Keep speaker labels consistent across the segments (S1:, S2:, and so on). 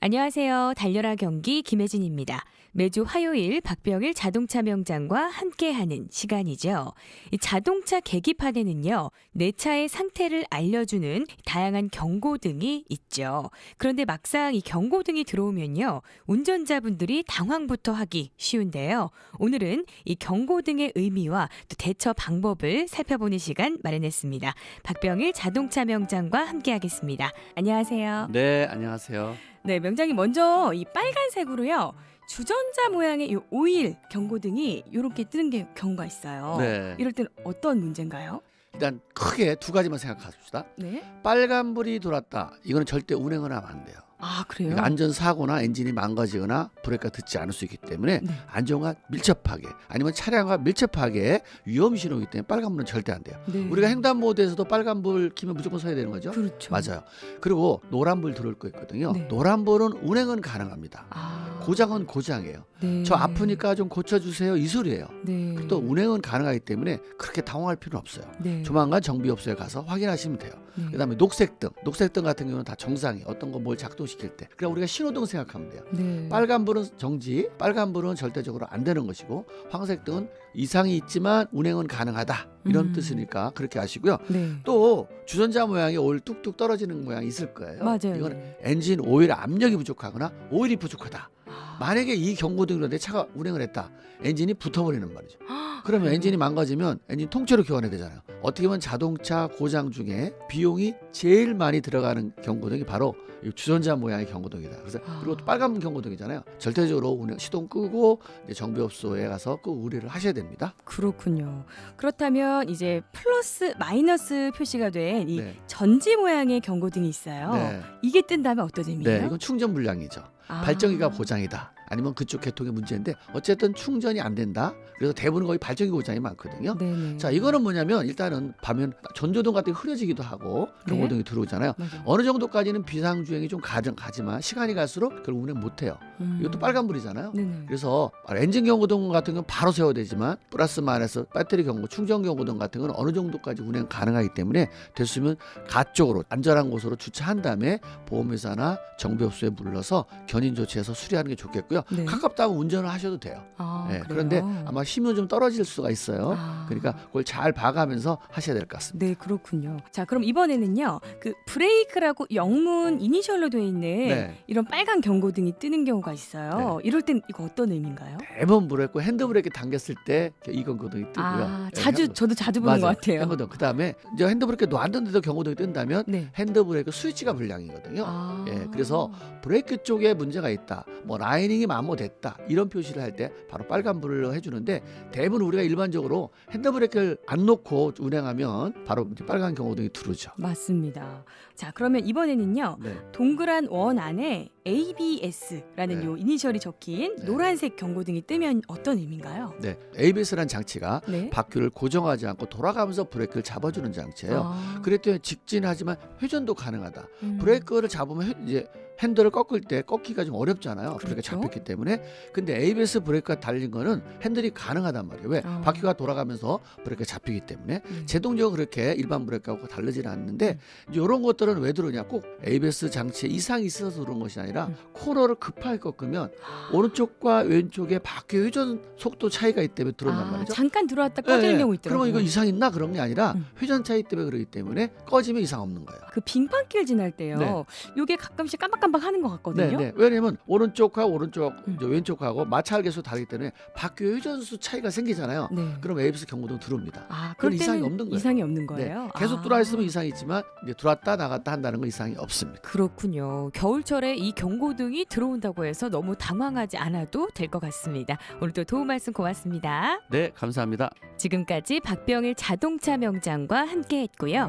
S1: 안녕하세요. 달려라 경기 김혜진입니다. 매주 화요일 박병일 자동차 명장과 함께하는 시간이죠. 이 자동차 계기판에는요, 내 차의 상태를 알려주는 다양한 경고등이 있죠. 그런데 막상 이 경고등이 들어오면요, 운전자분들이 당황부터 하기 쉬운데요. 오늘은 이 경고등의 의미와 또 대처 방법을 살펴보는 시간 마련했습니다. 박병일 자동차 명장과 함께하겠습니다. 안녕하세요.
S2: 네, 안녕하세요.
S1: 네, 명장님 먼저 이 빨간색으로요. 주전자 모양의 이 오일 경고등이 이렇게 뜨는 경우가 있어요.
S2: 네.
S1: 이럴 때는 어떤 문제인가요?
S2: 일단 크게 두 가지만 생각합시다.
S1: 네.
S2: 빨간불이 돌았다. 이거는 절대 운행을 하면 안 돼요.
S1: 아, 그래요?
S2: 그러니까 안전사고나 엔진이 망가지거나 브레이크가 듣지 않을 수 있기 때문에
S1: 네.
S2: 안전과 밀접하게 아니면 차량과 밀접하게 위험 신호이기 때문에 빨간불은 절대 안 돼요.
S1: 네.
S2: 우리가 횡단보도에서도 빨간불 키면 무조건 서야 되는 거죠?
S1: 그렇죠.
S2: 맞아요. 그리고 노란불 들어올 거 있거든요.
S1: 네.
S2: 노란불은 운행은 가능합니다.
S1: 아,
S2: 고장은 고장이에요.
S1: 네.
S2: 저 아프니까 좀 고쳐주세요 이 소리예요.
S1: 네.
S2: 또 운행은 가능하기 때문에 그렇게 당황할 필요는 없어요.
S1: 네.
S2: 조만간 정비업소에 가서 확인하시면 돼요.
S1: 네.
S2: 그다음에 녹색등 같은 경우는 다 정상이 어떤 거 뭘 작동시킬 때 그냥 우리가 신호등 생각하면 돼요.
S1: 네.
S2: 빨간불은 정지, 빨간불은 절대적으로 안 되는 것이고 황색등은 이상이 있지만 운행은 가능하다 이런 뜻이니까 그렇게 아시고요.
S1: 네.
S2: 또 주전자 모양이 오일 뚝뚝 떨어지는 모양이 있을 거예요.
S1: 맞아요.
S2: 이건
S1: 네.
S2: 엔진 오일 압력이 부족하거나 오일이 부족하다.
S1: 아.
S2: 만약에 이 경고등으로 내 차가 운행을 했다. 엔진이 붙어버리는 말이죠. 그러면
S1: 그래요?
S2: 엔진이 망가지면 엔진 통째로 교환해야 되잖아요. 어떻게 보면 자동차 고장 중에 비용이 제일 많이 들어가는 경고등이 바로 이 주전자 모양의 경고등이다. 그래서 그리고 또 빨간 경고등이잖아요. 절대적으로 운행 시동 끄고 이제 정비업소에 가서 꼭 의뢰를 하셔야 됩니다.
S1: 그렇군요. 그렇다면 이제 플러스 마이너스 표시가 된 이
S2: 네.
S1: 전지 모양의 경고등이 있어요.
S2: 네.
S1: 이게 뜬다면 어떤 의미예요?
S2: 네, 이건 충전 불량이죠.
S1: 아.
S2: 발전기가 고장이다. 아니면 그쪽 계통의 문제인데 어쨌든 충전이 안 된다. 그래서 대부분 거의 발전기 고장이 많거든요.
S1: 네네.
S2: 자, 이거는 뭐냐면 일단은 보면 전조등 같은 게 흐려지기도 하고 경고등이 들어오잖아요.
S1: 맞아요.
S2: 어느 정도까지는 비상주행이 좀 가지만 시간이 갈수록 결국 운행 못해요. 이것도 빨간불이잖아요.
S1: 네네.
S2: 그래서 엔진 경고등 같은 경우는 바로 세워야 되지만 플러스 마이너스 배터리 경고, 충전 경고등 같은 건 어느 정도까지 운행 가능하기 때문에 됐으면 가쪽으로 안전한 곳으로 주차한 다음에 보험회사나 정비업소에 물러서 견인 조치해서 수리하는 게 좋겠고요.
S1: 네.
S2: 가깝다면 운전을 하셔도 돼요.
S1: 아,
S2: 네,
S1: 그래요?
S2: 그런데 아마 힘은 좀 떨어질 수가 있어요.
S1: 아.
S2: 그러니까 그걸 잘 봐가면서 하셔야 될 것 같습니다.
S1: 네, 그렇군요. 자, 그럼 이번에는요. 그 브레이크라고 영문 이니셜로 돼 있는
S2: 네.
S1: 이런 빨간 경고등이 뜨는 경우가 있어요. 이럴 땐 이거 어떤 의미인가요?
S2: 대부분 브레이크 핸드브레이크 당겼을 때 이 경고등이 뜨고요.
S1: 아,
S2: 네,
S1: 저도 자주 보는 것 같아요.
S2: 경고등. 그다음에 이제 핸드브레이크 놨는데도 경고등이 뜬다면
S1: 네.
S2: 핸드브레이크 스위치가 불량이거든요.
S1: 아.
S2: 예, 그래서 브레이크 쪽에 문제가 있다, 뭐 라이닝이 마모됐다 이런 표시를 할 때 바로 빨간불을 해주는데 대부분 우리가 일반적으로 핸드브레이크를 안 놓고 운행하면 바로 이제 빨간 경고등이 들어오죠.
S1: 맞습니다. 자, 그러면 이번에는요.
S2: 네.
S1: 동그란 원 안에 ABS라는
S2: 네.
S1: 요 이니셜이 적힌
S2: 네.
S1: 노란색 경고등이 뜨면 어떤 의미인가요?
S2: 네, ABS라는 장치가
S1: 네.
S2: 바퀴를 고정하지 않고 돌아가면서 브레이크를 잡아주는 장치예요.
S1: 아.
S2: 그랬더니 직진하지만 회전도 가능하다.
S1: 음.
S2: 브레이크를 잡으면 이제 핸들을 꺾을 때 꺾기가 좀 어렵잖아요. 브레이크가
S1: 그렇죠.
S2: 잡혔기 때문에. 근데 ABS 브레이크가 달린 거는 핸들이 가능하단 말이에요. 왜?
S1: 아.
S2: 바퀴가 돌아가면서 브레이크가 잡히기 때문에. 제동적으로 그렇게 일반 브레이크하고 다르지는 않는데 이제 이런 것들은 왜 들어오냐? 꼭 ABS 장치에 이상이 있어서 그런 것이 아니라 코너를 급하게 꺾으면 오른쪽과 왼쪽에 바퀴 회전 속도 차이가 있기 때문에 들어온단 말이죠.
S1: 잠깐 들어왔다 꺼지는
S2: 네,
S1: 경우 있더라고요.
S2: 그러면 이거 이상 있나? 그런 게 아니라
S1: 음.
S2: 회전 차이 때문에 그러기 때문에 꺼지면 이상 없는 거예요.
S1: 그 빙판길 지날 때요.
S2: 네.
S1: 요게 가끔씩 깜빡깜빡 하는 것 같거든요.
S2: 네. 왜냐면 오른쪽하고
S1: 음.
S2: 이제 왼쪽하고 마찰 계수 다르기 때문에 바퀴 회전수 차이가 생기잖아요.
S1: 네.
S2: 그럼 ABS 경고등 들어옵니다.
S1: 아,
S2: 그건
S1: 그럴
S2: 이상이
S1: 때는
S2: 없는 거예요.
S1: 이상이 없는
S2: 네.
S1: 거예요.
S2: 계속
S1: 아.
S2: 들어와 있으면 이상이 있지만 이제 들어왔다 나갔다 한다는 건 이상이 없습니다.
S1: 그렇군요. 겨울철에 이 경고등이 들어온다고 해서 너무 당황하지 않아도 될 것 같습니다. 오늘도 도움 말씀 고맙습니다.
S2: 네, 감사합니다.
S1: 지금까지 박병일 자동차 명장과 함께했고요.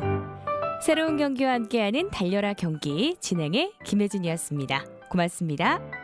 S1: 새로운 경기와 함께하는 달려라 경기 진행의 김혜진이었습니다. 고맙습니다.